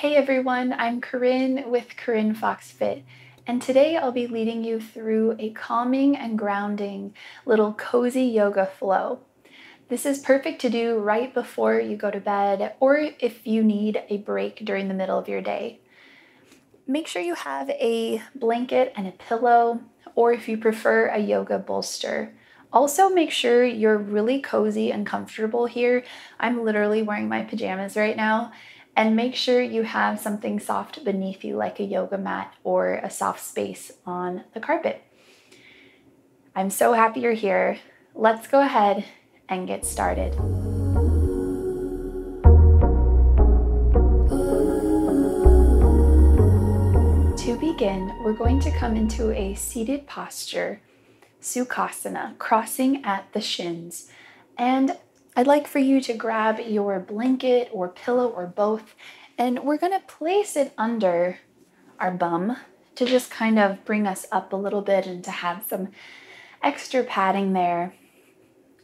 Hey everyone, I'm Corinne with Corinne Fox Fit, and today I'll be leading you through a calming and grounding little cozy yoga flow. This is perfect to do right before you go to bed or if you need a break during the middle of your day. Make sure you have a blanket and a pillow, or if you prefer, a yoga bolster. Also, make sure you're really cozy and comfortable here. I'm literally wearing my pajamas right now. And make sure you have something soft beneath you, like a yoga mat or a soft space on the carpet. I'm so happy you're here. Let's go ahead and get started. To begin, we're going to come into a seated posture, Sukhasana, crossing at the shins. And I'd like for you to grab your blanket or pillow or both, and we're going to place it under our bum to just kind of bring us up a little bit and to have some extra padding there.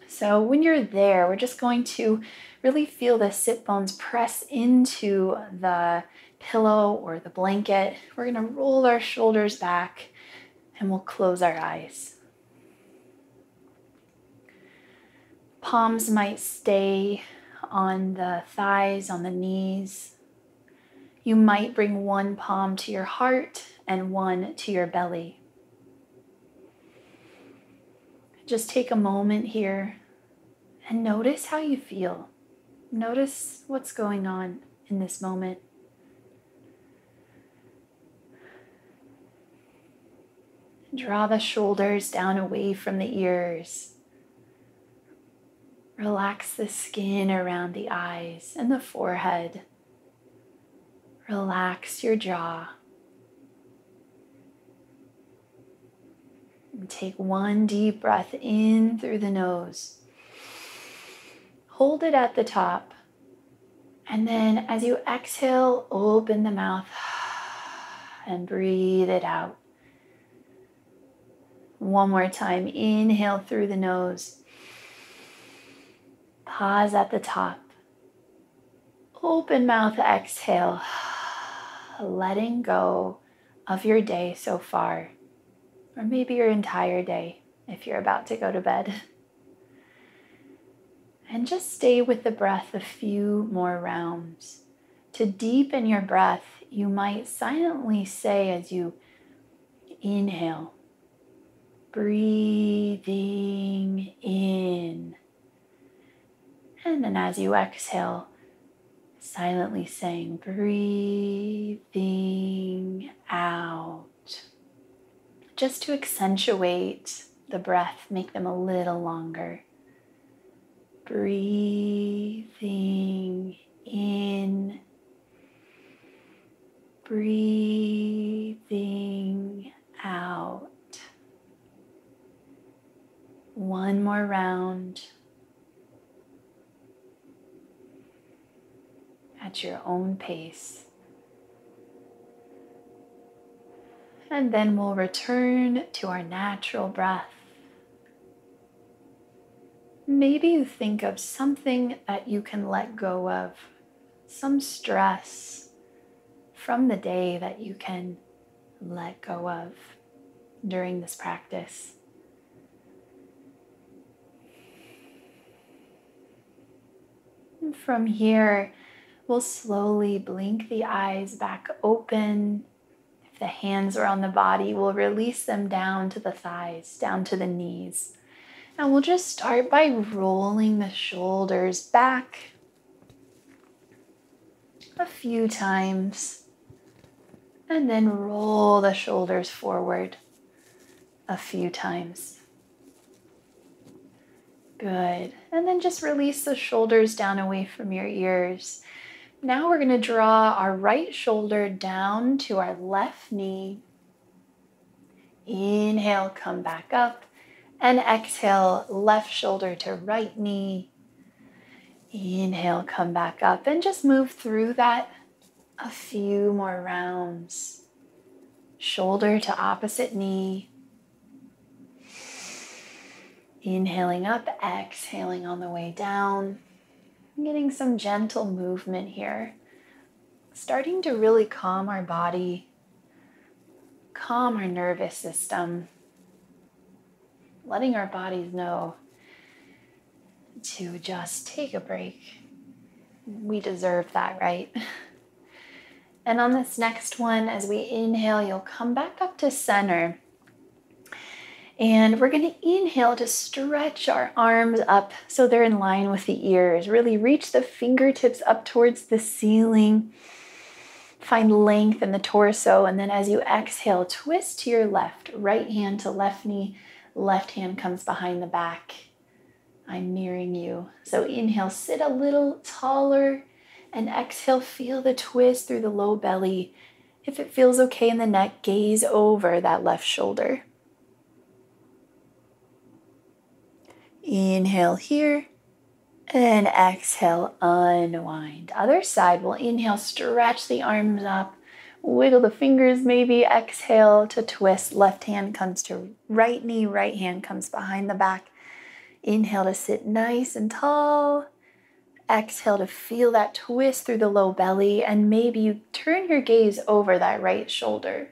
So when you're there, we're just going to really feel the sit bones press into the pillow or the blanket. We're going to roll our shoulders back and we'll close our eyes. Palms might stay on the thighs, on the knees. You might bring one palm to your heart and one to your belly. Just take a moment here and notice how you feel. Notice what's going on in this moment. Draw the shoulders down away from the ears. Relax the skin around the eyes and the forehead. Relax your jaw. And take one deep breath in through the nose. Hold it at the top. And then as you exhale, open the mouth and breathe it out. One more time. Inhale through the nose. Pause at the top. Open mouth, exhale. Letting go of your day so far, or maybe your entire day if you're about to go to bed. And just stay with the breath a few more rounds. To deepen your breath, you might silently say as you inhale, breathing in. And then as you exhale, silently saying, breathing out. Just to accentuate the breath, make them a little longer. Breathing in. Breathing out. One more round. At your own pace. And then we'll return to our natural breath. Maybe you think of something that you can let go of, some stress from the day that you can let go of during this practice. And from here, we'll slowly blink the eyes back open. If the hands are on the body, we'll release them down to the thighs, down to the knees. And we'll just start by rolling the shoulders back a few times. And then roll the shoulders forward a few times. Good. And then just release the shoulders down away from your ears. Now we're going to draw our right shoulder down to our left knee. Inhale, come back up. And exhale, left shoulder to right knee. Inhale, come back up. And just move through that a few more rounds. Shoulder to opposite knee. Inhaling up, exhaling on the way down. Getting some gentle movement here. starting to really calm our body, calm our nervous system, letting our bodies know to just take a break. We deserve that, right? And on this next one, as we inhale, you'll come back up to center. And we're going to inhale to stretch our arms up so they're in line with the ears. Really reach the fingertips up towards the ceiling. Find length in the torso. And then as you exhale, twist to your left. Right hand to left knee. Left hand comes behind the back. I'm mirroring you. So inhale, sit a little taller. And exhale, feel the twist through the low belly. If it feels okay in the neck, gaze over that left shoulder. Inhale here. And exhale, unwind. Other side, we'll inhale, stretch the arms up. Wiggle the fingers maybe. Exhale to twist. Left hand comes to right knee. Right hand comes behind the back. Inhale to sit nice and tall. Exhale to feel that twist through the low belly, and maybe you turn your gaze over that right shoulder.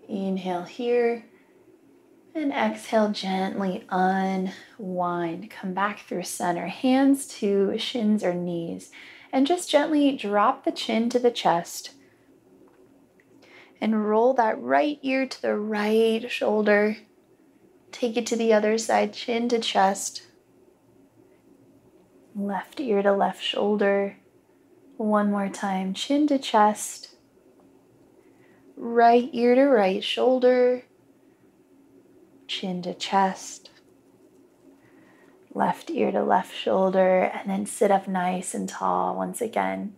Inhale here, and exhale, gently unwind. Come back through center, hands to shins or knees, and just gently drop the chin to the chest. And roll that right ear to the right shoulder. Take it to the other side, chin to chest. Left ear to left shoulder. One more time, chin to chest. Right ear to right shoulder. Chin to chest. Left ear to left shoulder. And then sit up nice and tall once again.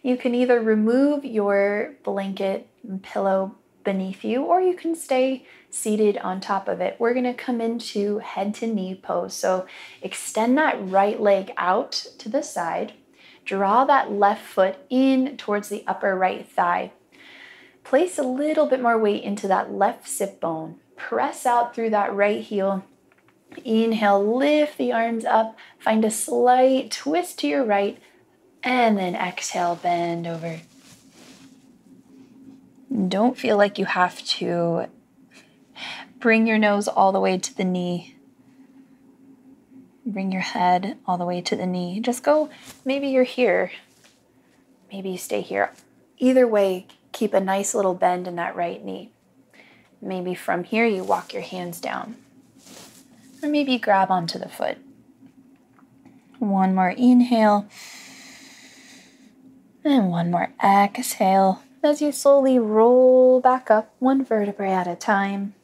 You can either remove your blanket and pillow beneath you, or you can stay seated on top of it. We're going to come into head to knee pose. So extend that right leg out to the side. Draw that left foot in towards the upper right thigh. Place a little bit more weight into that left sit bone. Press out through that right heel. Inhale, lift the arms up. Find a slight twist to your right. And then exhale, bend over. Don't feel like you have to bring your nose all the way to the knee. Bring your head all the way to the knee. Just go, maybe you're here. Maybe you stay here. Either way, keep a nice little bend in that right knee. Maybe from here you walk your hands down. Or maybe you grab onto the foot. One more inhale. And one more exhale. As you slowly roll back up, one vertebrae at a time.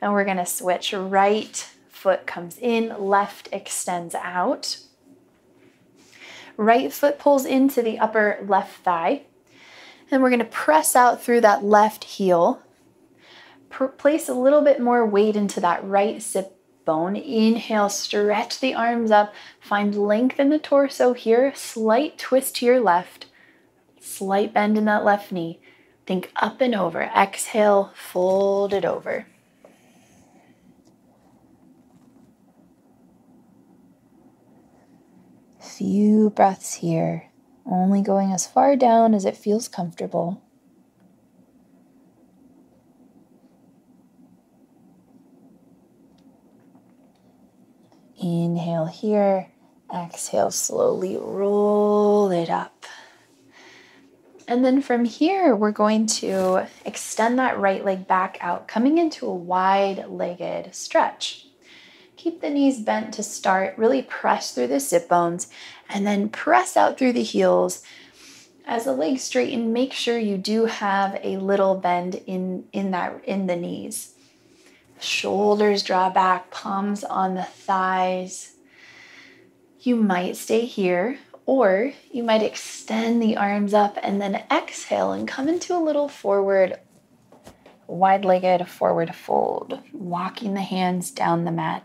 And we're going to switch. Right foot comes in, left extends out. Right foot pulls into the upper left thigh. And we're going to press out through that left heel. Place a little bit more weight into that right sit bone. Inhale, stretch the arms up. Find length in the torso here. Slight twist to your left. Slight bend in that left knee. Think up and over. Exhale, fold it over. Few breaths here, only going as far down as it feels comfortable. Inhale here, exhale, slowly roll it up. And then from here, we're going to extend that right leg back out, coming into a wide-legged stretch. Keep the knees bent to start, really press through the sit bones, and then press out through the heels. As the legs straighten, make sure you do have a little bend in the knees. Shoulders draw back, palms on the thighs. You might stay here, or you might extend the arms up and then exhale and come into a little forward, wide-legged forward fold, walking the hands down the mat.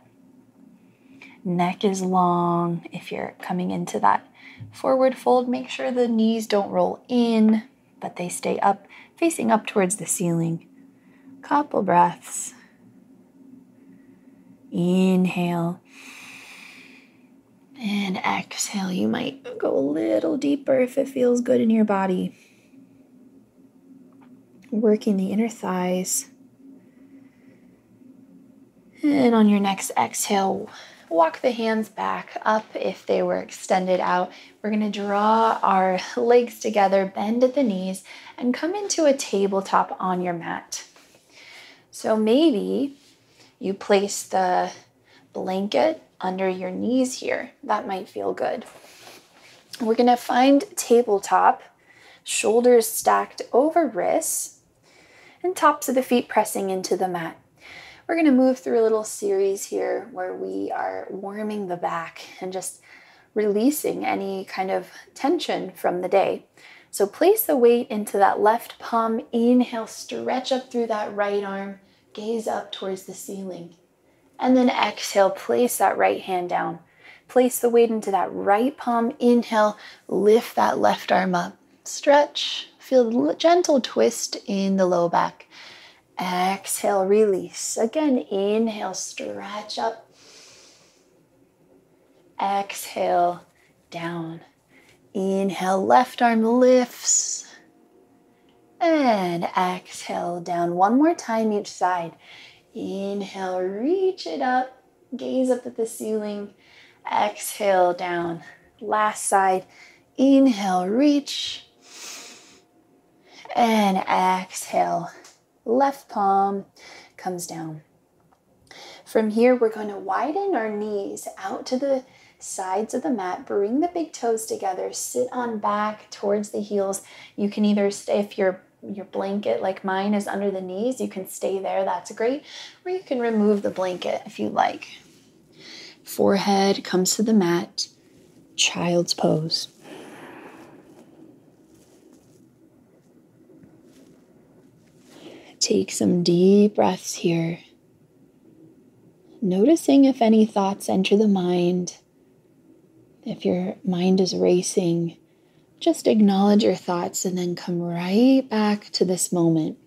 Neck is long. If you're coming into that forward fold, make sure the knees don't roll in, but they stay up, facing up towards the ceiling. Couple breaths. Inhale. And exhale, you might go a little deeper if it feels good in your body. Working the inner thighs. And on your next exhale, walk the hands back up if they were extended out. We're going to draw our legs together, bend at the knees, and come into a tabletop on your mat. So maybe you place the blanket under your knees here. That might feel good. We're going to find tabletop, shoulders stacked over wrists, and tops of the feet pressing into the mat. We're going to move through a little series here where we are warming the back and just releasing any kind of tension from the day. So place the weight into that left palm. Inhale, stretch up through that right arm. Gaze up towards the ceiling. And then exhale, place that right hand down. Place the weight into that right palm. Inhale, lift that left arm up. Stretch. Feel a gentle twist in the low back. Exhale, release. Again, inhale, stretch up. Exhale, down. Inhale, left arm lifts. And exhale, down. One more time each side. Inhale, reach it up. Gaze up at the ceiling. Exhale, down. Last side. Inhale, reach. And exhale. Left palm comes down. From here, we're going to widen our knees out to the sides of the mat. Bring the big toes together. Sit on back towards the heels. You can either stay, if your blanket like mine is under the knees, you can stay there. That's great. Or you can remove the blanket if you like. Forehead comes to the mat. Child's pose. Take some deep breaths here. Noticing if any thoughts enter the mind. If your mind is racing, just acknowledge your thoughts and then come right back to this moment.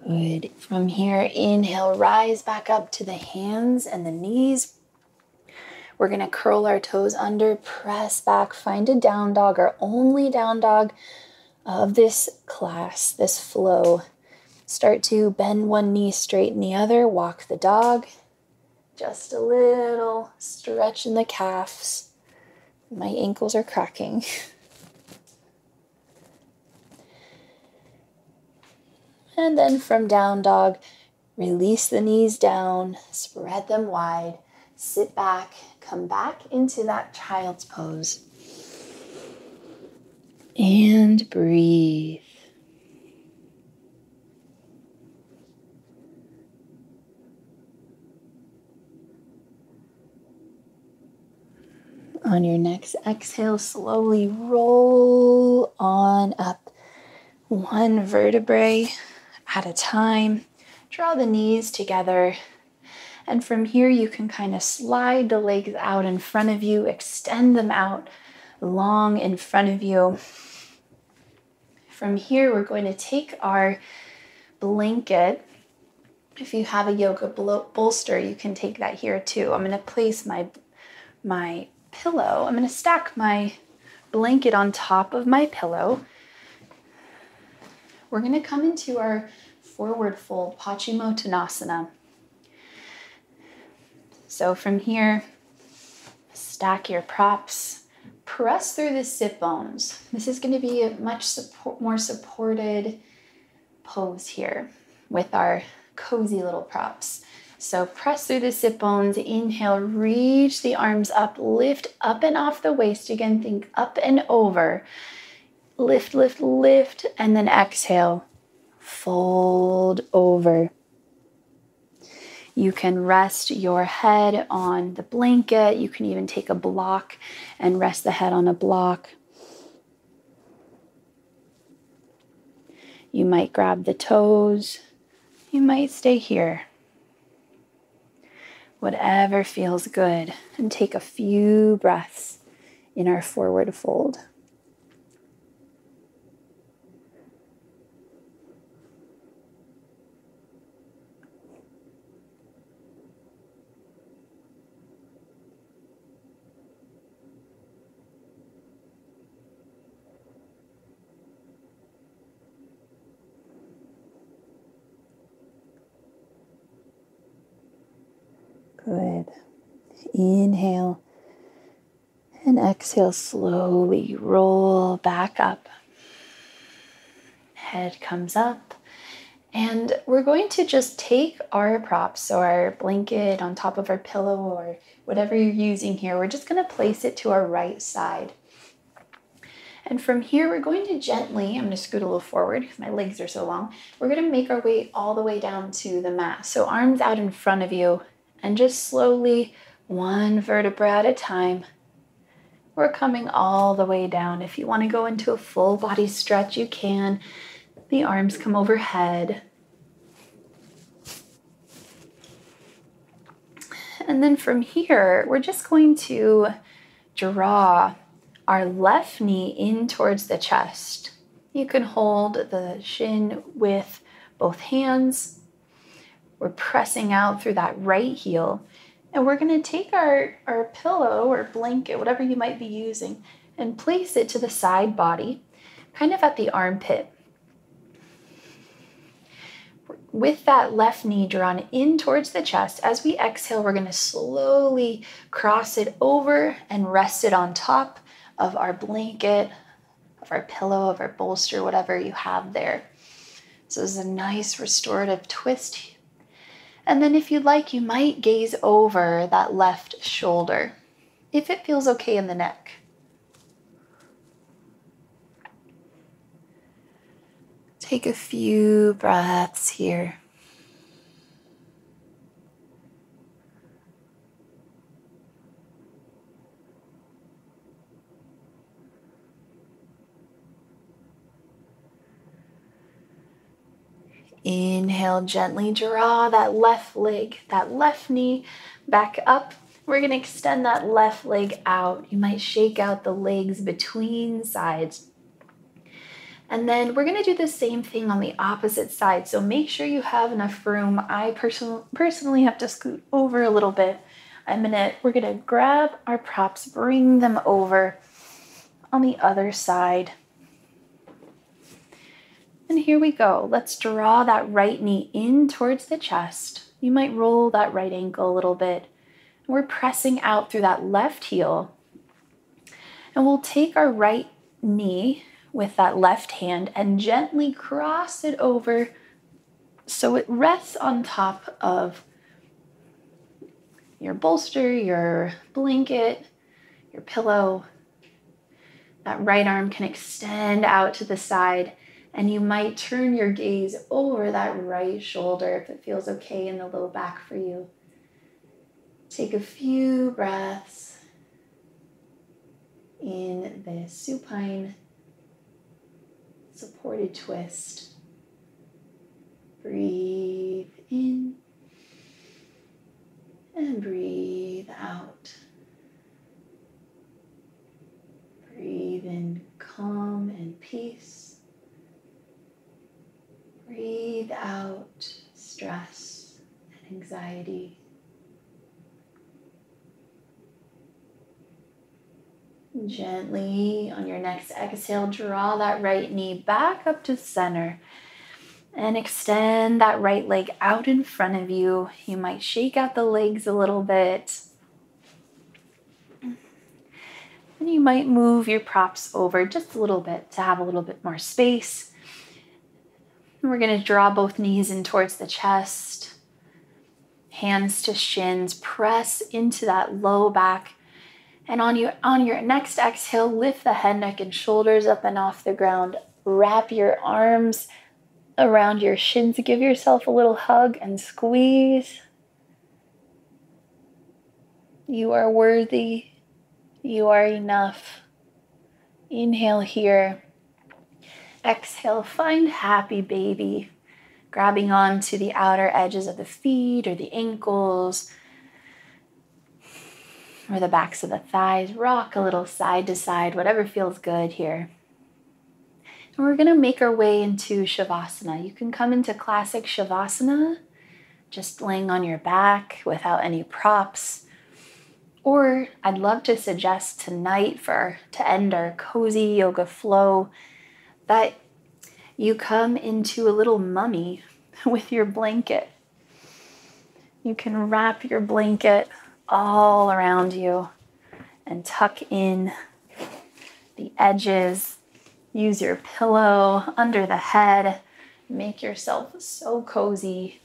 Good. From here, inhale, rise back up to the hands and the knees. We're going to curl our toes under, press back, find a down dog, our only down dog of this class, this flow. Start to bend one knee, straighten the other, walk the dog. Just a little stretch in the calves. My ankles are cracking. And then from down dog, release the knees down, spread them wide, sit back, come back into that child's pose. And breathe. On your next exhale, slowly roll on up. One vertebrae at a time. Draw the knees together. And from here, you can kind of slide the legs out in front of you, extend them out long in front of you. From here, we're going to take our blanket. If you have a yoga bolster, you can take that here too. I'm going to place my pillow. I'm going to stack my blanket on top of my pillow. We're going to come into our forward fold, Paschimottanasana. So from here, stack your props, press through the sit bones. This is going to be a much more supported pose here with our cozy little props. So press through the sit bones, inhale, reach the arms up, lift up and off the waist. Again, think up and over. Lift, lift, lift, and then exhale, fold over. You can rest your head on the blanket. You can even take a block and rest the head on a block. You might grab the toes. You might stay here. Whatever feels good. And take a few breaths in our forward fold. Inhale and exhale, slowly roll back up. Head comes up. And we're going to just take our props, so our blanket on top of our pillow or whatever you're using here, we're just going to place it to our right side. And from here, we're going to gently, I'm going to scoot a little forward because my legs are so long. We're going to make our way all the way down to the mat. So arms out in front of you and just slowly, one vertebra at a time, we're coming all the way down. If you want to go into a full body stretch, you can. The arms come overhead. And then from here, we're just going to draw our left knee in towards the chest. You can hold the shin with both hands. We're pressing out through that right heel. And we're going to take our pillow or blanket, whatever you might be using, and place it to the side body, kind of at the armpit. With that left knee drawn in towards the chest, as we exhale, we're going to slowly cross it over and rest it on top of our blanket, of our pillow, of our bolster, whatever you have there. So this is a nice restorative twist. And then if you'd like, you might gaze over that left shoulder, if it feels okay in the neck. Take a few breaths here. Inhale, gently draw that left leg, that left knee back up. We're going to extend that left leg out. You might shake out the legs between sides. And then we're going to do the same thing on the opposite side. So make sure you have enough room. I personally have to scoot over a little bit. We're going to grab our props, bring them over on the other side. And here we go. Let's draw that right knee in towards the chest. You might roll that right ankle a little bit. We're pressing out through that left heel. And we'll take our right knee with that left hand and gently cross it over so it rests on top of your bolster, your blanket, your pillow. That right arm can extend out to the side. And you might turn your gaze over that right shoulder if it feels okay in the low back for you. Take a few breaths in this supine supported twist. Breathe in and breathe out. Breathe in calm and peace. Breathe out stress and anxiety. Gently, on your next exhale, draw that right knee back up to center and extend that right leg out in front of you. You might shake out the legs a little bit. And you might move your props over just a little bit to have a little bit more space. We're going to draw both knees in towards the chest, hands to shins, press into that low back. And on your next exhale, lift the head, neck, and shoulders up and off the ground. Wrap your arms around your shins. Give yourself a little hug and squeeze. You are worthy. You are enough. Inhale here. Exhale, find happy baby, grabbing onto the outer edges of the feet or the ankles or the backs of the thighs. Rock a little side to side, whatever feels good here. And we're going to make our way into Shavasana. You can come into classic Shavasana, just laying on your back without any props. Or I'd love to suggest tonight to end our cozy yoga flow that you come into a little mummy with your blanket. You can wrap your blanket all around you and tuck in the edges. Use your pillow under the head. Make yourself so cozy.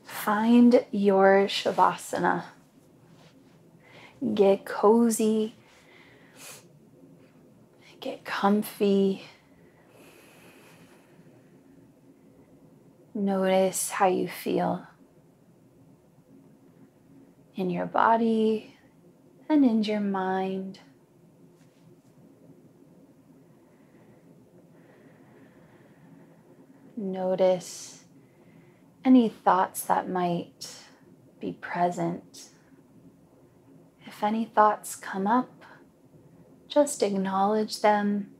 Find your Shavasana. Get cozy. Get comfy. Notice how you feel in your body and in your mind. Notice any thoughts that might be present. If any thoughts come up, just acknowledge them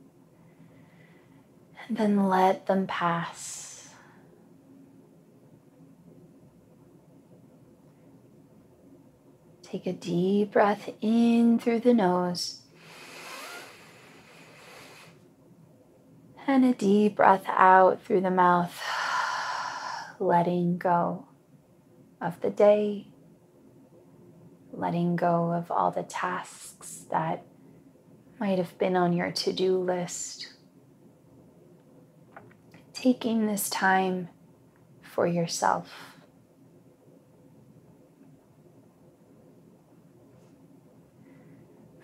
and then let them pass. Take a deep breath in through the nose and a deep breath out through the mouth, letting go of the day, letting go of all the tasks that might have been on your to-do list. Taking this time for yourself.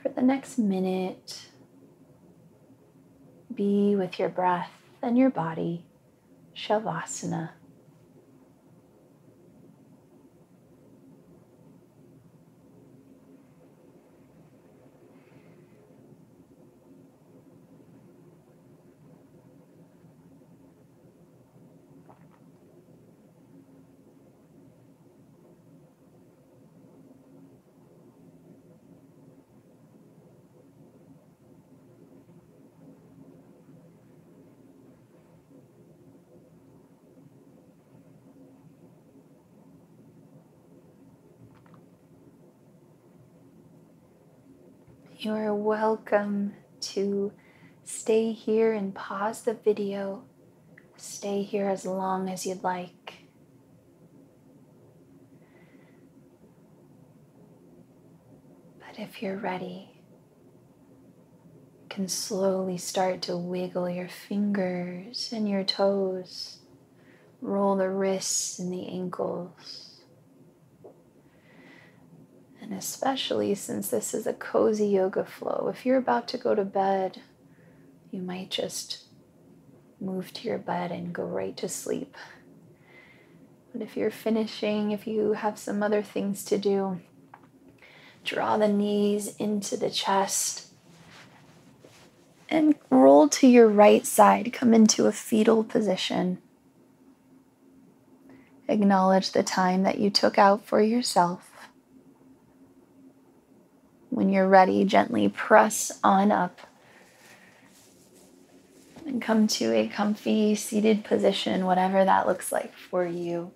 For the next minute, be with your breath and your body, Shavasana. You're welcome to stay here and pause the video. Stay here as long as you'd like. But if you're ready, you can slowly start to wiggle your fingers and your toes. Roll the wrists and the ankles. And especially since this is a cozy yoga flow, if you're about to go to bed, you might just move to your bed and go right to sleep. But if you're finishing, if you have some other things to do, draw the knees into the chest and roll to your right side. Come into a fetal position. Acknowledge the time that you took out for yourself. When you're ready, gently press on up and come to a comfy seated position, whatever that looks like for you.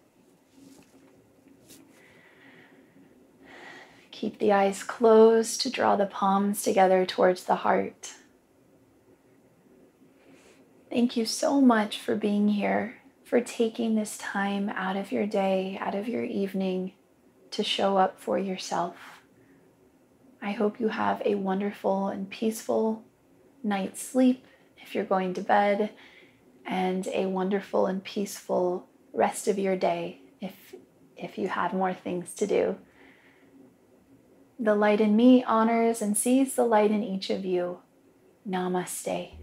Keep the eyes closed to draw the palms together towards the heart. Thank you so much for being here, for taking this time out of your day, out of your evening to show up for yourself. I hope you have a wonderful and peaceful night's sleep if you're going to bed, and a wonderful and peaceful rest of your day if you have more things to do. The light in me honors and sees the light in each of you. Namaste.